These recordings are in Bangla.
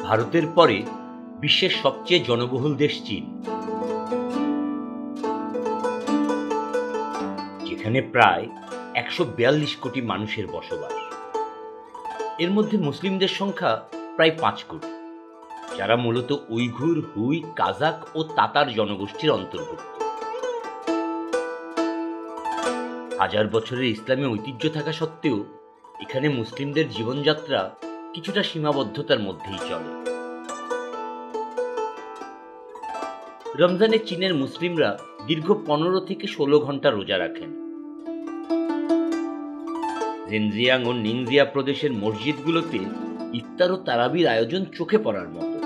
ভারতের পরে বিশ্বের সবচেয়ে জনবহুল দেশ চীন, যেখানে প্রায় ১৪২ কোটি মানুষের বসবাস। এর মধ্যে মুসলিমদের সংখ্যা প্রায় ৫ কোটি, যারা মূলত উইঘুর, হুই, কাজাক ও তাতার জনগোষ্ঠীর অন্তর্ভুক্ত। হাজার বছরের ইসলামী ঐতিহ্য থাকা সত্ত্বেও এখানে মুসলিমদের জীবনযাত্রা কিছুটা সীমাবদ্ধতার মধ্যেই চলে। রমজানে চীনের মুসলিমরা দীর্ঘ ১৫ থেকে ১৬ ঘন্টা রোজা রাখেন। জেনজিয়াং ও নিংজিয়া প্রদেশের মসজিদগুলোতে ইফতার ও তারাবির আয়োজন চোখে পড়ার মতো।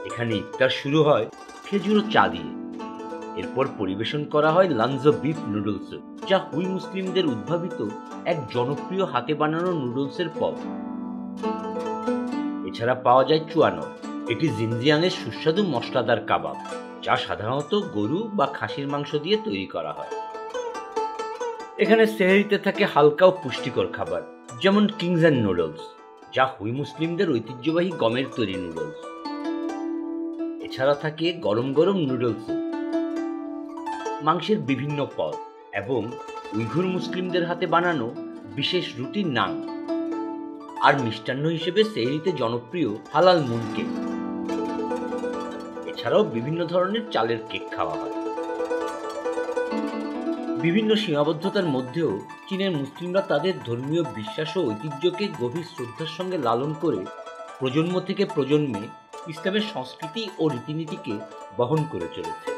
এখানে ইফতার শুরু হয় খেজুর ও চা দিয়ে। এরপর পরিবেশন করা হয় লানজো বিফ নুডলস, যা হুই মুসলিমদের উদ্ভাবিত এক জনপ্রিয় হাতে বানানো নুডলসের পদ। এছাড়া পাওয়া যায় চুয়ানো, এটি জিনজিয়াংয়ের সুস্বাদু মশলাদার কাবাব, যা সাধারণত গরু বা খাসির মাংস দিয়ে তৈরি করা হয়। এখানে সেহরিতে থাকে হালকা ও পুষ্টিকর খাবার, যেমন কিংজেন নুডলস, যা হুই মুসলিমদের ঐতিহ্যবাহী গমের তৈরি নুডলস। এছাড়া থাকে গরম গরম নুডলস, মাংসের বিভিন্ন পদ এবং উইঘুর মুসলিমদের হাতে বানানো বিশেষ রুটি নাং। আর মিষ্টান্ন হিসেবে সেহরিতে জনপ্রিয় হালাল মুন কেক। এছাড়াও বিভিন্ন ধরনের চালের কেক খাওয়া হয়। বিভিন্ন সীমাবদ্ধতার মধ্যেও চীনের মুসলিমরা তাদের ধর্মীয় বিশ্বাস ও ঐতিহ্যকে গভীর শ্রদ্ধার সঙ্গে লালন করে প্রজন্ম থেকে প্রজন্মে ইসলামের সংস্কৃতি ও রীতিনীতিকে বহন করে চলেছে।